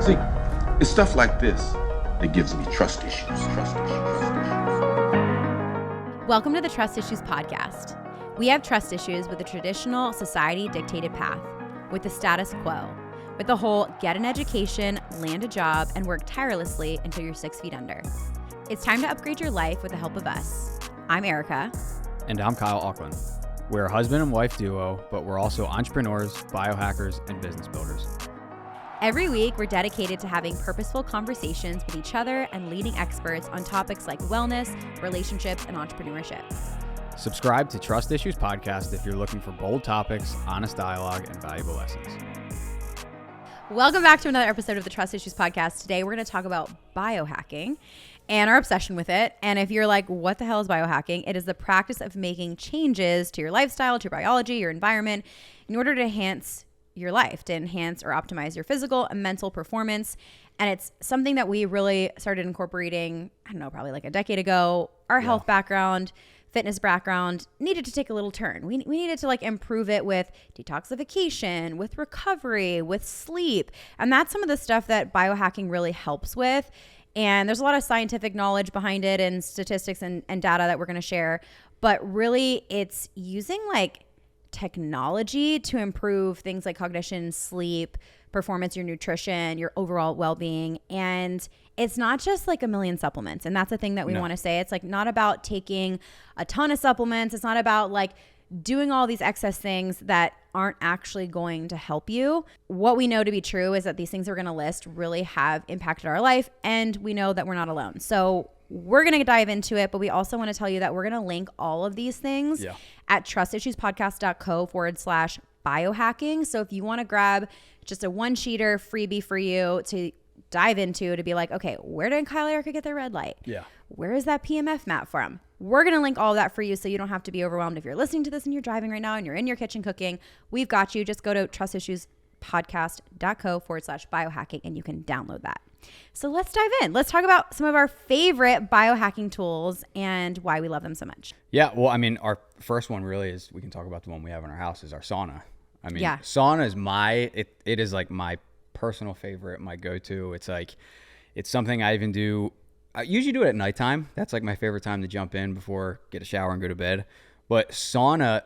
See, it's stuff like this that gives me trust issues. Welcome to the Trust Issues podcast. We have trust issues with the traditional society-dictated path, with the status quo, with the whole get an education, land a job, and work tirelessly until you're 6 feet under. It's time to upgrade your life with the help of us. I'm Erica. And I'm Kyle Auckland. We're a husband and wife duo, but we're also entrepreneurs, biohackers, and business builders. Every week, we're dedicated to having purposeful conversations with each other and leading experts on topics like wellness, relationships, and entrepreneurship. Subscribe to Trust Issues Podcast if you're looking for bold topics, honest dialogue, and valuable lessons. Welcome back to another episode of the Trust Issues Podcast. Today, we're going to talk about biohacking and our obsession with it. And if you're like, what the hell is biohacking? It is the practice of making changes to your lifestyle, to your biology, your environment, in order to enhance your life, to enhance or optimize your physical and mental performance. And it's something that we really started incorporating, I don't know, probably like a decade ago. Our health background, fitness background needed to take a little turn. We needed to like improve it with detoxification, with recovery, with sleep. And that's some of the stuff that biohacking really helps with. And there's a lot of scientific knowledge behind it and statistics and data that we're going to share. But really, it's using like technology to improve things like cognition, sleep, performance, your nutrition, your overall well-being. And it's not just like a million supplements. And that's the thing that we want to say. It's like not about taking a ton of supplements. It's not about like doing all these excess things that aren't actually going to help you. What we know to be true is that these things we're going to list really have impacted our life, and we know that we're not alone. So we're going to dive into it, but we also want to tell you that we're going to link all of these things at trustissuespodcast.co/biohacking. So if you want to grab just a one-sheeter freebie for you to dive into, to be like, okay, where did Kyle and Erica get their red light? Yeah. Where is that PMF map from? We're going to link all of that for you so you don't have to be overwhelmed. If you're listening to this and you're driving right now and you're in your kitchen cooking, we've got you. Just go to trustissuespodcast.co/biohacking and you can download that. So let's dive in. Let's talk about some of our favorite biohacking tools and why we love them so much. Yeah, well, I mean, our first one really is, we can talk about the one we have in our house, is our sauna. I mean, sauna is it is like my personal favorite, my go-to. It's like, it's something I even do. I usually do it at nighttime. That's like my favorite time to jump in before, get a shower and go to bed. But sauna,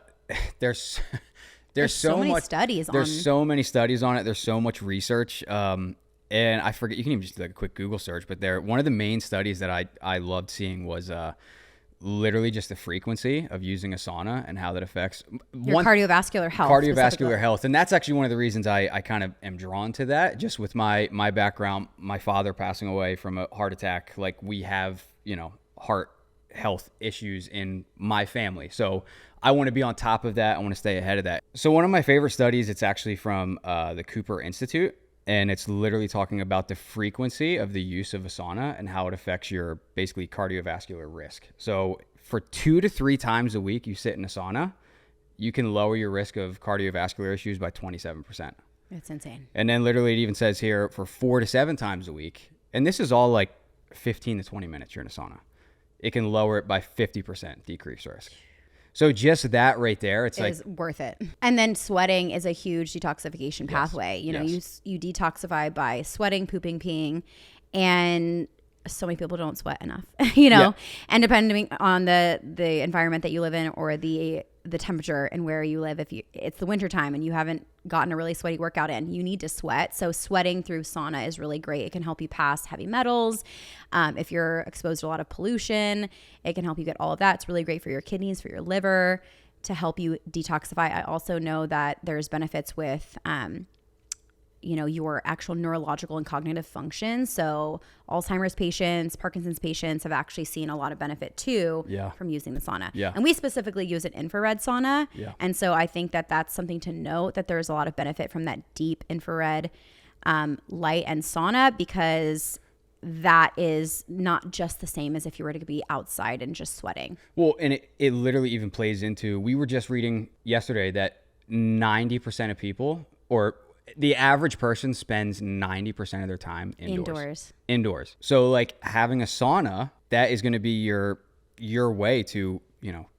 there's so many studies on it. There's so much research. And I forget, you can even just do like a quick Google search, but one of the main studies that I loved seeing was literally just the frequency of using a sauna and how that affects your cardiovascular health. And that's actually one of the reasons I kind of am drawn to that, just with my background, my father passing away from a heart attack. Like, we have, heart health issues in my family. So I want to be on top of that. I want to stay ahead of that. So one of my favorite studies, it's actually from the Cooper Institute. And it's literally talking about the frequency of the use of a sauna and how it affects your basically cardiovascular risk. So for 2 to 3 times a week you sit in a sauna, you can lower your risk of cardiovascular issues by 27%. That's insane. And then literally it even says here for 4 to 7 times a week, and this is all like 15 to 20 minutes you're in a sauna, it can lower it by 50%, decrease risk. So just that right there, it's like worth it. And then sweating is a huge detoxification pathway. You detoxify by sweating, pooping, peeing, and so many people don't sweat enough, and depending on the environment that you live in or the temperature and where you live, it's the winter time and you haven't gotten a really sweaty workout in, you need to sweat. So sweating through sauna is really great. It can help you pass heavy metals. If you're exposed to a lot of pollution, it can help you get all of that. It's really great for your kidneys, for your liver, to help you detoxify. I also know that there's benefits with your actual neurological and cognitive function. So Alzheimer's patients, Parkinson's patients have actually seen a lot of benefit too from using the sauna. Yeah. And we specifically use an infrared sauna. Yeah. And so I think that that's something to note, that there's a lot of benefit from that deep infrared light and sauna, because that is not just the same as if you were to be outside and just sweating. Well, and it literally even plays into, we were just reading yesterday that 90% of people, or the average person, spends 90% of their time indoors. So like having a sauna, that is going to be your way to,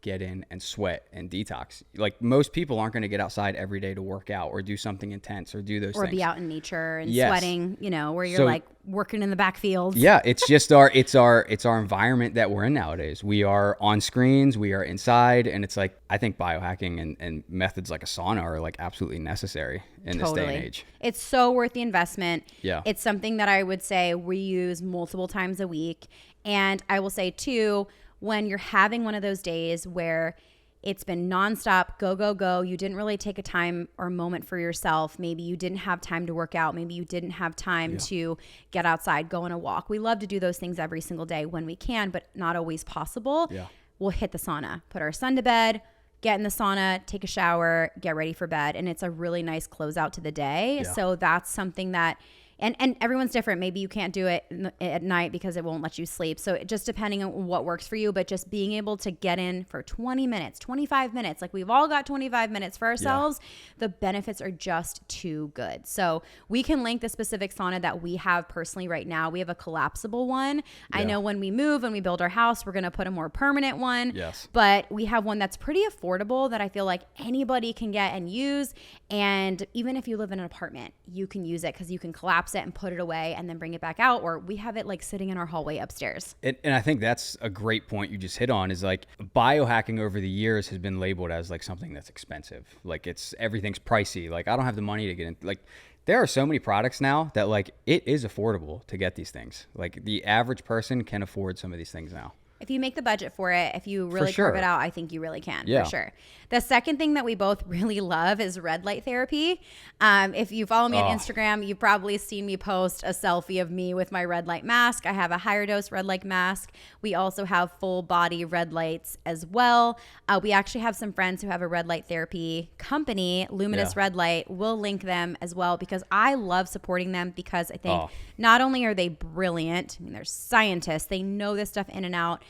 get in and sweat and detox. Like most people aren't going to get outside every day to work out or do something intense or do those things. Or be out in nature and Yes. sweating, where you're like working in the back fields. Yeah, it's just our environment that we're in nowadays. We are on screens, we are inside, and it's like I think biohacking and methods like a sauna are like absolutely necessary in this day and age. It's so worth the investment. Yeah. It's something that I would say we use multiple times a week. And I will say too, when you're having one of those days where it's been nonstop, go, go, go, you didn't really take a time or moment for yourself. Maybe you didn't have time to work out. Maybe you didn't have time to get outside, go on a walk. We love to do those things every single day when we can, but not always possible. Yeah. We'll hit the sauna, put our son to bed, get in the sauna, take a shower, get ready for bed. And it's a really nice closeout to the day. Yeah. So that's something that, and everyone's different. Maybe you can't do it at night because it won't let you sleep. So just depending on what works for you, but just being able to get in for 20 minutes, 25 minutes, like we've all got 25 minutes for ourselves. The benefits are just too good. So we can link the specific sauna that we have personally right now. We have a collapsible one. I know when we move and we build our house, we're going to put a more permanent one. Yes. But we have one that's pretty affordable that I feel like anybody can get and use. And even if you live in an apartment, you can use it because you can collapse it and put it away and then bring it back out, or we have it like sitting in our hallway upstairs. And I think that's a great point you just hit on, is like biohacking over the years has been labeled as like something that's expensive. Like everything's pricey. Like I don't have the money to get in. Like there are so many products now that like it is affordable to get these things. Like the average person can afford some of these things now. If you make the budget for it, if you really carve it out, I think you really can, for sure. The second thing that we both really love is red light therapy. If you follow me on Instagram, you've probably seen me post a selfie of me with my red light mask. I have a higher dose red light mask. We also have full body red lights as well. We actually have some friends who have a red light therapy company, Luminous Red Light. We'll link them as well because I love supporting them because I think not only are they brilliant, I mean, they're scientists, they know this stuff in and out,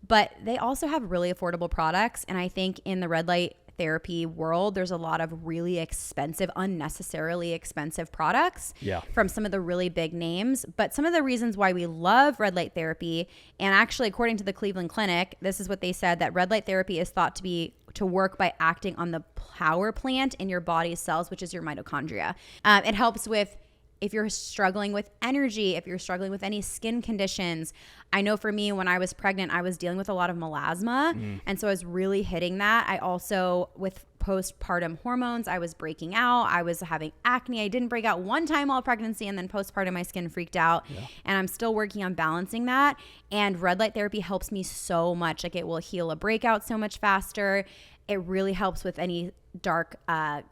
but they also have really affordable products. And I think in the red light therapy world, there's a lot of really expensive, unnecessarily expensive products from some of the really big names. But some of the reasons why we love red light therapy, and actually according to the Cleveland Clinic, this is what they said, that red light therapy is thought to work by acting on the power plant in your body's cells, which is your mitochondria. It helps with if you're struggling with energy, if you're struggling with any skin conditions. I know for me, when I was pregnant, I was dealing with a lot of melasma. And so I was really hitting that. I also, with postpartum hormones, I was breaking out. I was having acne. I didn't break out one time while pregnancy, and then postpartum, my skin freaked out. And I'm still working on balancing that. And red light therapy helps me so much. Like it will heal a breakout so much faster. It really helps with any dark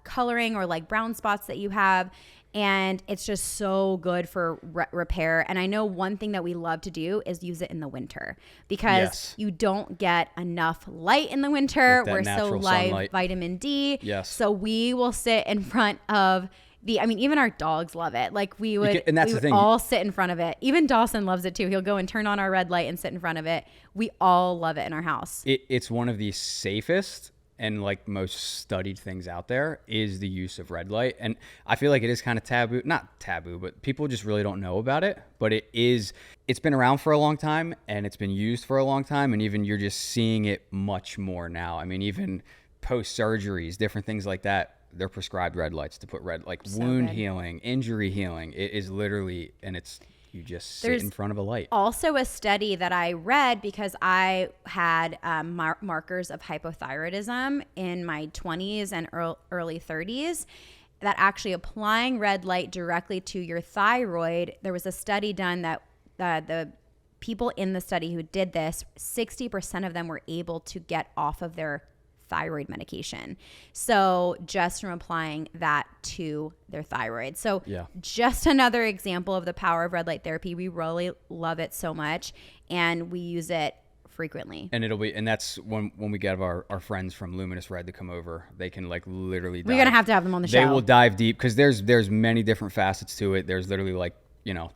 coloring or like brown spots that you have. And it's just so good for repair. And I know one thing that we love to do is use it in the winter because you don't get enough light in the winter. We're so light, vitamin D. So we will sit in front of even our dogs love it. Like we would all sit in front of it. Even Dawson loves it too. He'll go and turn on our red light and sit in front of it. We all love it in our house. It's one of the safest and like most studied things out there is the use of red light. And I feel like it is kind of taboo, not taboo, but people just really don't know about it. But it's been around for a long time and it's been used for a long time. And even you're just seeing it much more now. I mean, even post surgeries, different things like that, they're prescribed red lights to put wound healing, injury healing. It is literally, and you just sit in front of a light. Also a study that I read because I had markers of hypothyroidism in my 20s and early 30s, that actually applying red light directly to your thyroid, there was a study done that the people in the study who did this, 60% of them were able to get off of their thyroid medication. So just from applying that to their thyroid. So just another example of the power of red light therapy. We really love it so much and we use it frequently. And that's when we get our friends from Luminous Red to come over, they can like literally we're gonna have to have them on the show. They will dive deep because there's many different facets to it. There's literally like,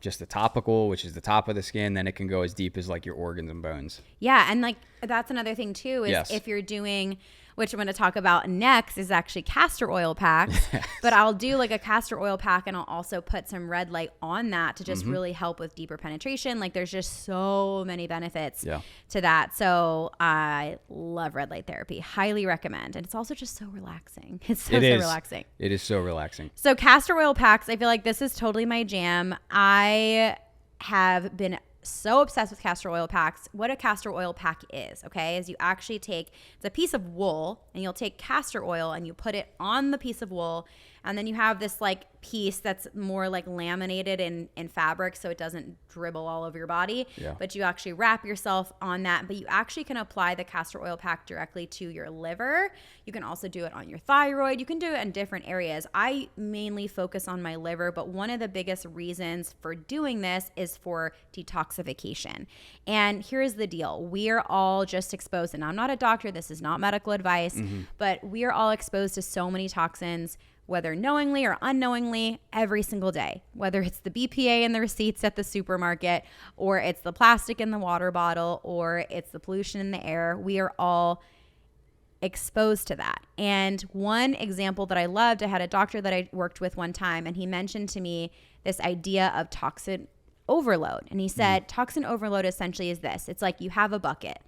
just the topical, which is the top of the skin. Then it can go as deep as like your organs and bones. Yeah. And like, that's another thing too, is if you're doing which I'm going to talk about next, is actually castor oil packs. Yes. But I'll do like a castor oil pack, and I'll also put some red light on that to just really help with deeper penetration. Like there's just so many benefits to that. So I love red light therapy. Highly recommend. And it's also just so relaxing. It's so relaxing. It is so relaxing. So castor oil packs, I feel like this is totally my jam. I have been so obsessed with castor oil packs. What a castor oil pack is, okay, is you actually take, it's a piece of wool, and you'll take castor oil and you put it on the piece of wool, and then you have this like piece that's more like laminated in fabric so it doesn't dribble all over your body. Yeah. But you actually wrap yourself on that. But you actually can apply the castor oil pack directly to your liver. You can also do it on your thyroid. You can do it in different areas. I mainly focus on my liver, but one of the biggest reasons for doing this is for detoxification. And here's the deal. We are all just exposed, and I'm not a doctor, this is not medical advice, but we are all exposed to so many toxins, whether knowingly or unknowingly, every single day, whether it's the BPA in the receipts at the supermarket, or it's the plastic in the water bottle, or it's the pollution in the air. We are all exposed to that. And one example that I loved, I had a doctor that I worked with one time, and he mentioned to me this idea of toxin overload. And he said, toxin overload essentially is this. It's like you have a bucket,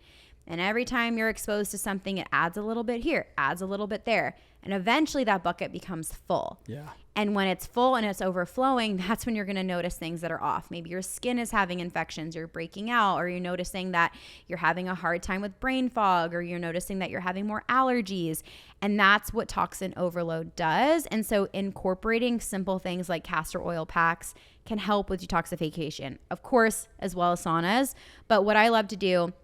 and every time you're exposed to something, it adds a little bit here, adds a little bit there. And eventually that bucket becomes full. Yeah. And when it's full and it's overflowing, that's when you're going to notice things that are off. Maybe your skin is having infections, you're breaking out, or you're noticing that you're having a hard time with brain fog, or you're noticing that you're having more allergies. And that's what toxin overload does. And so incorporating simple things like castor oil packs can help with detoxification, of course, as well as saunas. But what I love to do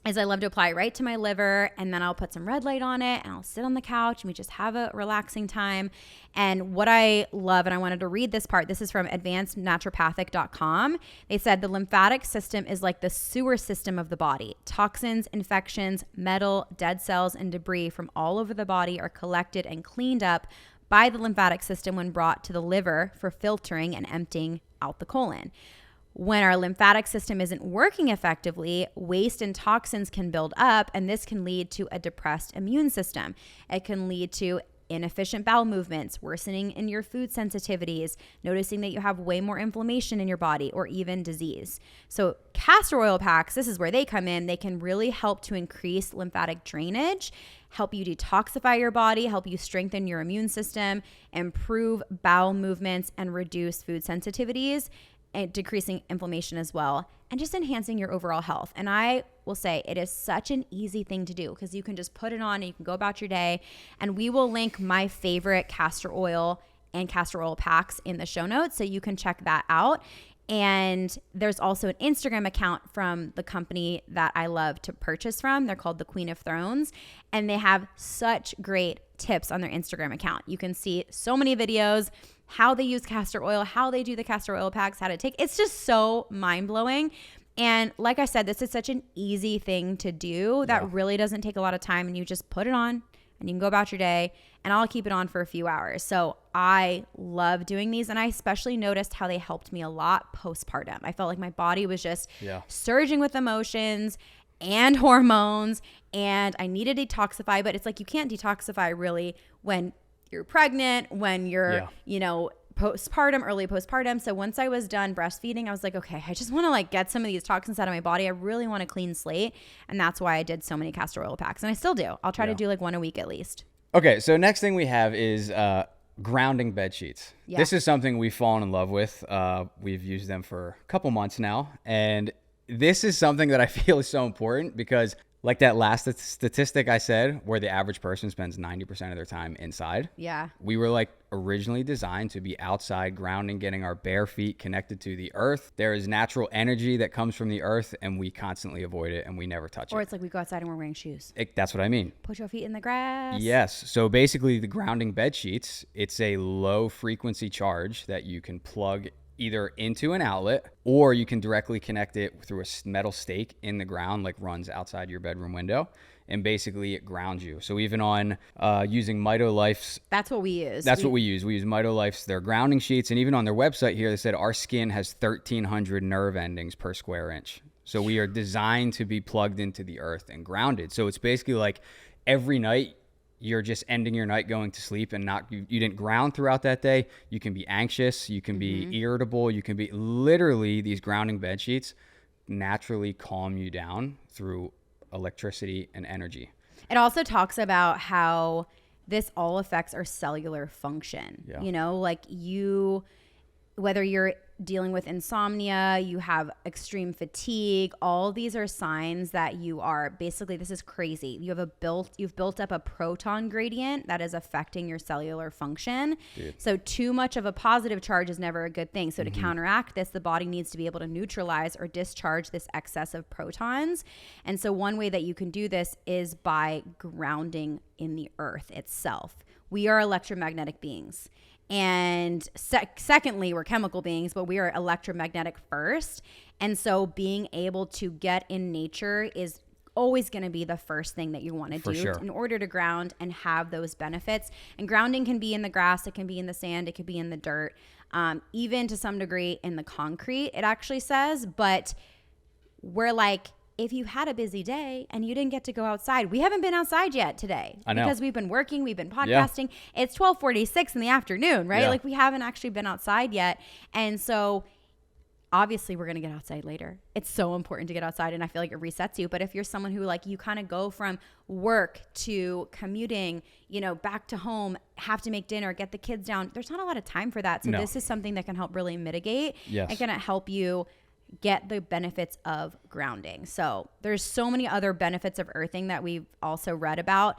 is I love to apply it right to my liver, and then I'll put some red light on it, and I'll sit on the couch, and we just have a relaxing time. And what I love, and I wanted to read this part, this is from advancednaturopathic.com. They said the lymphatic system is like the sewer system of the body. Toxins, infections, metal, dead cells, and debris from all over the body are collected and cleaned up by the lymphatic system when brought to the liver for filtering and emptying out the colon. When our lymphatic system isn't working effectively, waste and toxins can build up, and this can lead to a depressed immune system. It can lead to inefficient bowel movements, worsening in your food sensitivities, noticing that you have way more inflammation in your body, or even disease. So castor oil packs, this is where they come in. They can really help to increase lymphatic drainage, help you detoxify your body, help you strengthen your immune system, improve bowel movements, and reduce food sensitivities, and decreasing inflammation as well, and just enhancing your overall health. And I will say it is such an easy thing to do because you can just put it on and you can go about your day. And we will link my favorite castor oil and castor oil packs in the show notes, so you can check that out. And there's also an Instagram account from the company that I love to purchase from. They're called the Queen of Thrones, and they have such great tips on their Instagram account. You can see so many videos, how they use castor oil, how they do the castor oil packs, how to take. It's just so mind-blowing. And like I said, this is such an easy thing to do that really doesn't take a lot of time, and you just put it on and you can go about your day, and I'll keep it on for a few hours. So I love doing these, and I especially noticed how they helped me a lot postpartum. I felt like my body was just surging with emotions and hormones, and I needed to detoxify, but it's like you can't detoxify really when you're pregnant, when you're, postpartum, early postpartum. So once I was done breastfeeding, I was like, okay, I just want to like get some of these toxins out of my body. I really want a clean slate. And that's why I did so many castor oil packs. And I still do. I'll try to do like one a week at least. Okay. So next thing we have is grounding bed sheets. Yeah. This is something we've fallen in love with. We've used them for a couple months now. And this is something that I feel is so important because like that last statistic I said, where the average person spends 90% of their time inside. Yeah. We were like originally designed to be outside, grounding, getting our bare feet connected to the earth. There is natural energy that comes from the earth, and we constantly avoid it and we never touch it. Or it's like we go outside and we're wearing shoes. That's what I mean. Put your feet in the grass. Yes. So basically the grounding bed sheets, it's a low frequency charge that you can plug either into an outlet, or you can directly connect it through a metal stake in the ground, like runs outside your bedroom window, and basically it grounds you. So even on using MitoLife's... That's what we use. We use MitoLife's, their grounding sheets, and even on their website here, they said our skin has 1,300 nerve endings per square inch. So we are designed to be plugged into the earth and grounded. So it's basically like every night you're just ending your night going to sleep and you didn't ground throughout that day, you can be anxious, you can be irritable, you can be literally, these grounding bed sheets naturally calm you down through electricity and energy. It also talks about how this all affects our cellular function. Yeah. You know, like whether you're dealing with insomnia, you have extreme fatigue, all these are signs that you are basically, this is crazy. You've built up a proton gradient that is affecting your cellular function. Dude. So too much of a positive charge is never a good thing. So to counteract this, the body needs to be able to neutralize or discharge this excess of protons. And so one way that you can do this is by grounding in the earth itself. We are electromagnetic beings. And secondly, we're chemical beings, but we are electromagnetic first. And so being able to get in nature is always going to be the first thing that you want to do in order to ground and have those benefits. And grounding can be in the grass, it can be in the sand, it could be in the dirt, even to some degree in the concrete, it actually says. But we're like, if you had a busy day and you didn't get to go outside, we haven't been outside yet today. I know. Because we've been working, we've been podcasting. Yeah. It's 12:46 in the afternoon, right? Yeah. Like we haven't actually been outside yet. And so obviously we're going to get outside later. It's so important to get outside, and I feel like it resets you. But if you're someone who like, you kind of go from work to commuting, you know, back to home, have to make dinner, get the kids down, there's not a lot of time for that. So this is something that can help really mitigate. Yes. It can help you get the benefits of grounding. So there's so many other benefits of earthing that we've also read about.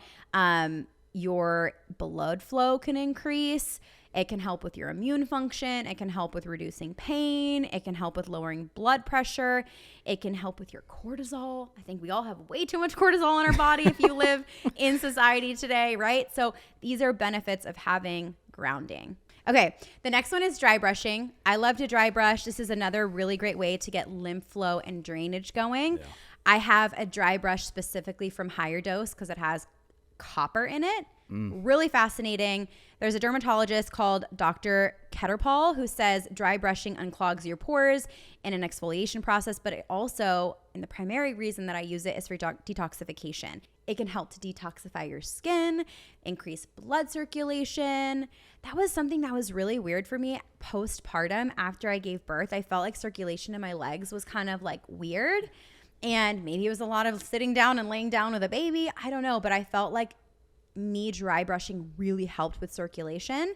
Your blood flow can increase. It can help with your immune function. It can help with reducing pain. It can help with lowering blood pressure. It can help with your cortisol. I think we all have way too much cortisol in our body if you live in society today, right? So these are benefits of having grounding. Okay, the next one is dry brushing. I love to dry brush. This is another really great way to get lymph flow and drainage going. Yeah. I have a dry brush specifically from Higher Dose because it has copper in it. Really fascinating. There's a dermatologist called Dr. Ketterpal who says dry brushing unclogs your pores in an exfoliation process, but it also, and the primary reason that I use it is for detoxification. It can help to detoxify your skin, increase blood circulation. That was something that was really weird for me postpartum after I gave birth. I felt like circulation in my legs was kind of like weird, and maybe it was a lot of sitting down and laying down with a baby. I don't know, but I felt like me dry brushing really helped with circulation.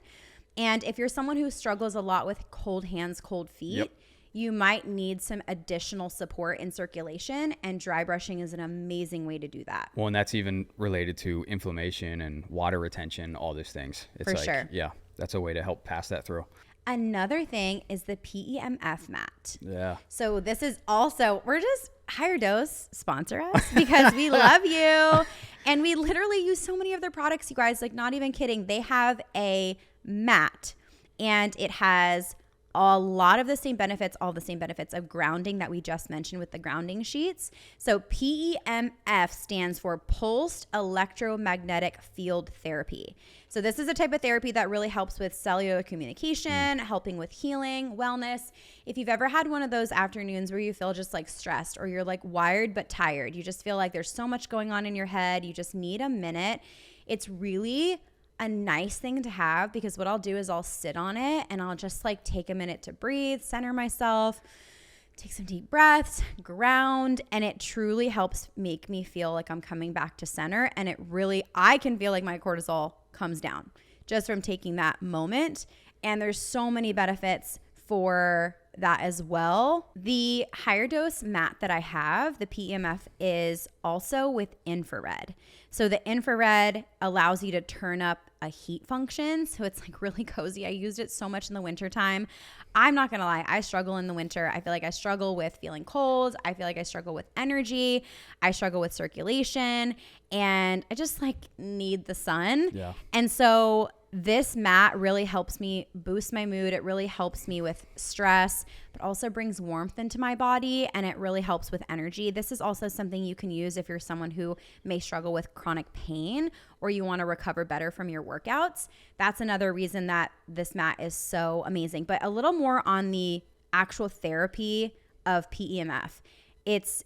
And if you're someone who struggles a lot with cold hands, cold feet, you might need some additional support in circulation, and dry brushing is an amazing way to do that. Well, and that's even related to inflammation and water retention, all these things. It's for sure. Yeah, that's a way to help pass that through. Another thing is the PEMF mat. Yeah. So this is also, we're just Higher Dose, sponsor us because we love you. And we literally use so many of their products, you guys, like not even kidding. They have a mat and it has a lot of the same benefits, all the same benefits of grounding that we just mentioned with the grounding sheets. So PEMF stands for Pulsed Electromagnetic Field Therapy. So this is a type of therapy that really helps with cellular communication, helping with healing, wellness. If you've ever had one of those afternoons where you feel just like stressed or you're like wired but tired, you just feel like there's so much going on in your head, you just need a minute. It's really a nice thing to have because what I'll do is I'll sit on it and I'll just like take a minute to breathe, center myself, take some deep breaths, ground, and it truly helps make me feel like I'm coming back to center. And it really, I can feel like my cortisol comes down just from taking that moment. And there's so many benefits for that as well. The Higher Dose mat that I have, the PEMF, is also with infrared. So the infrared allows you to turn up a heat function. So it's like really cozy. I used it so much in the winter time. I'm not going to lie. I struggle in the winter. I feel like I struggle with feeling cold. I feel like I struggle with energy. I struggle with circulation, and I just like need the sun. Yeah. And so this mat really helps me boost my mood. It really helps me with stress, but also brings warmth into my body, and it really helps with energy. This is also something you can use if you're someone who may struggle with chronic pain or you want to recover better from your workouts. That's another reason that this mat is so amazing. But a little more on the actual therapy of PEMF. It's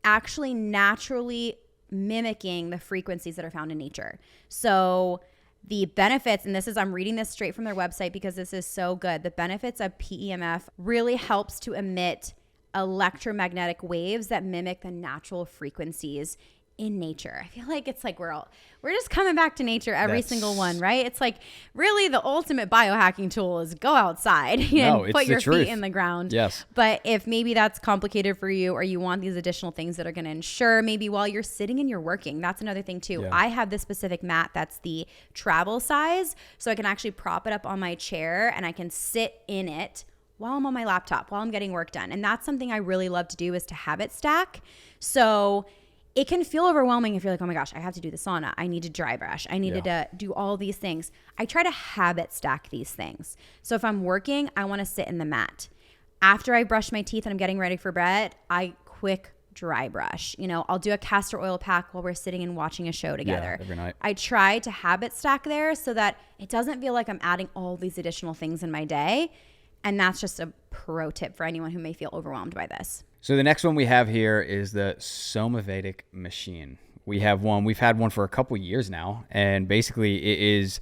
actually naturally mimicking the frequencies that are found in nature. So the benefits, and I'm reading this straight from their website because this is so good. The benefits of PEMF really helps to emit electromagnetic waves that mimic the natural frequencies in nature. I feel like it's like we're just coming back to nature, every single one, right? It's like really the ultimate biohacking tool is go outside and put your feet in the ground. Yes. But if maybe that's complicated for you, or you want these additional things that are going to ensure maybe while you're sitting and you're working, that's another thing too. Yeah. I have this specific mat that's the travel size, so I can actually prop it up on my chair and I can sit in it while I'm on my laptop, while I'm getting work done. And that's something I really love to do, is to habit stack. So it can feel overwhelming if you're like, oh my gosh, I have to do the sauna. I need to dry brush. I needed to do all these things. I try to habit stack these things. So if I'm working, I want to sit in the mat. After I brush my teeth and I'm getting ready for bed, I quick dry brush. I'll do a castor oil pack while we're sitting and watching a show together. Yeah, every night. I try to habit stack there so that it doesn't feel like I'm adding all these additional things in my day. And that's just a pro tip for anyone who may feel overwhelmed by this. So the next one we have here is the Somavedic machine. We've had one for a couple years now. And basically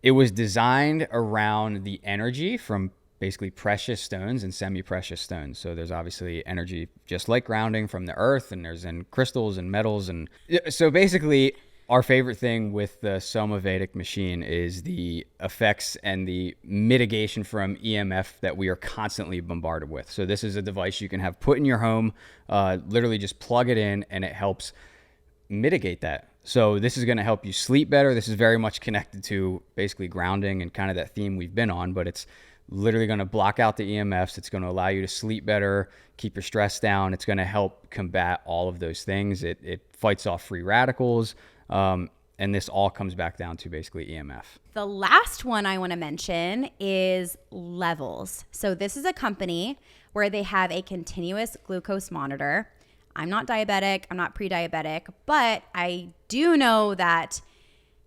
it was designed around the energy from basically precious stones and semi-precious stones. So there's obviously energy just like grounding from the earth, and there's in crystals and metals. And so basically our favorite thing with the Somavedic machine is the effects and the mitigation from EMF that we are constantly bombarded with. So this is a device you can have put in your home, literally just plug it in, and it helps mitigate that. So this is going to help you sleep better. This is very much connected to basically grounding and kind of that theme we've been on, but it's literally going to block out the EMFs. It's going to allow you to sleep better, keep your stress down. It's going to help combat all of those things. It fights off free radicals. And this all comes back down to basically EMF. The last one I want to mention is Levels. So this is a company where they have a continuous glucose monitor. I'm not diabetic. I'm not pre-diabetic, but I do know that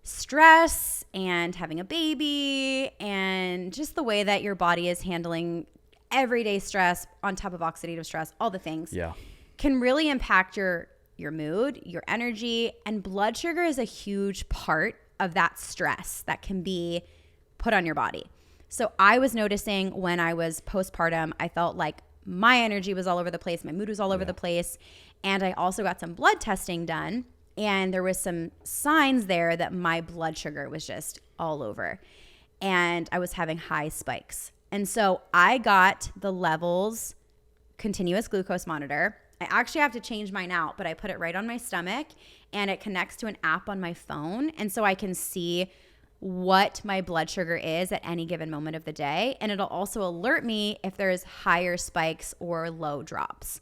stress and having a baby and just the way that your body is handling everyday stress on top of oxidative stress, all the things, can really impact your mood, your energy, and blood sugar is a huge part of that stress that can be put on your body. So I was noticing when I was postpartum, I felt like my energy was all over the place. My mood was all over the place. And I also got some blood testing done, and there was some signs there that my blood sugar was just all over. And I was having high spikes. And so I got the Levels continuous glucose monitor. I actually have to change mine out, but I put it right on my stomach, and it connects to an app on my phone. And so I can see what my blood sugar is at any given moment of the day. And it'll also alert me if there's higher spikes or low drops.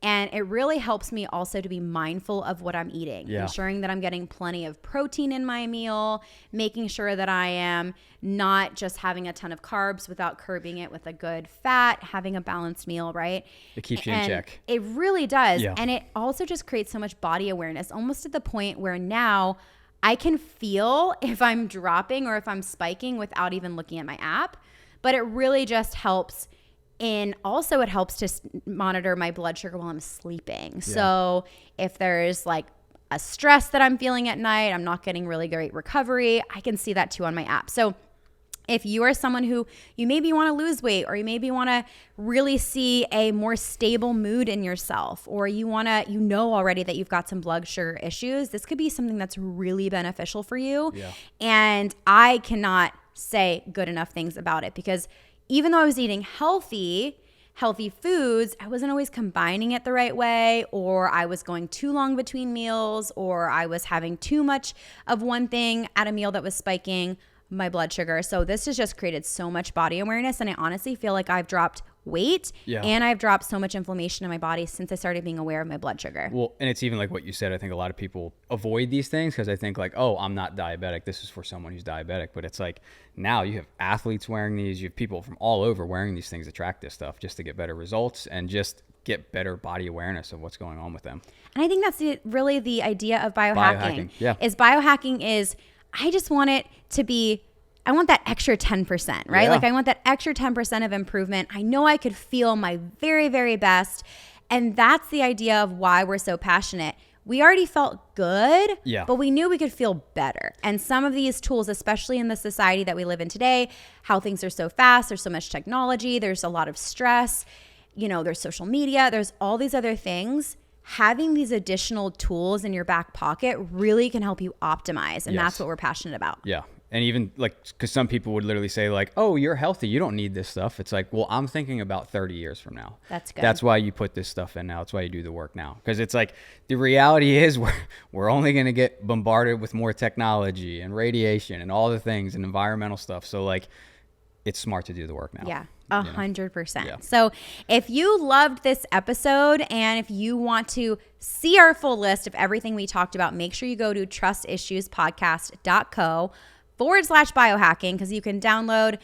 And it really helps me also to be mindful of what I'm eating, ensuring that I'm getting plenty of protein in my meal, making sure that I am not just having a ton of carbs without curbing it with a good fat, having a balanced meal, right? It keeps you in check. It really does. Yeah. And it also just creates so much body awareness, almost to the point where now I can feel if I'm dropping or if I'm spiking without even looking at my app. But it really just helps. And also it helps to monitor my blood sugar while I'm sleeping. So if there's like a stress that I'm feeling at night, I'm not getting really great recovery, I can see that too on my app. So if you are someone who you maybe want to lose weight, or you maybe want to really see a more stable mood in yourself, or you know already that you've got some blood sugar issues, this could be something that's really beneficial for you. And I cannot say good enough things about it, because even though I was eating healthy foods, I wasn't always combining it the right way, or I was going too long between meals, or I was having too much of one thing at a meal that was spiking my blood sugar. So this has just created so much body awareness, and I honestly feel like I've dropped weight and I've dropped so much inflammation in my body since I started being aware of my blood sugar. Well, and it's even like what you said. I think a lot of people avoid these things because I think like, oh, I'm not diabetic. This is for someone who's diabetic. But it's like now you have athletes wearing these. You have people from all over wearing these things to track this stuff just to get better results and just get better body awareness of what's going on with them. And I think that's really the idea of biohacking. Biohacking is I just want it to be, I want that extra 10%, right? Like I want that extra 10% of improvement. I know I could feel my very, very best. And that's the idea of why we're so passionate. we already felt good, Yeah. but we knew we could feel better. And some of these tools, especially in the society that we live in today, how things are so fast, there's so much technology, there's a lot of stress, there's social media, there's all these other things. Having these additional tools in your back pocket really can help you optimize. And that's what we're passionate about. Yeah. And even because some people would literally say oh, you're healthy, you don't need this stuff. It's like, well, I'm thinking about 30 years from now. That's good. That's why you put this stuff in now. That's why you do the work now. Because it's like, the reality is we're only going to get bombarded with more technology and radiation and all the things and environmental stuff. So it's smart to do the work now. Yeah. 100%. Yeah. So if you loved this episode and if you want to see our full list of everything we talked about, make sure you go to trustissuespodcast.co/biohacking, because you can download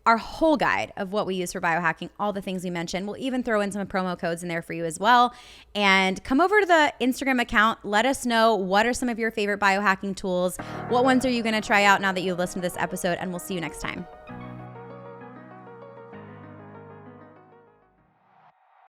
our whole guide of what we use for biohacking, all the things we mentioned. We'll even throw in some promo codes in there for you as well. And come over to the Instagram account. Let us know, what are some of your favorite biohacking tools? What ones are you going to try out now that you've listened to this episode? And we'll see you next time.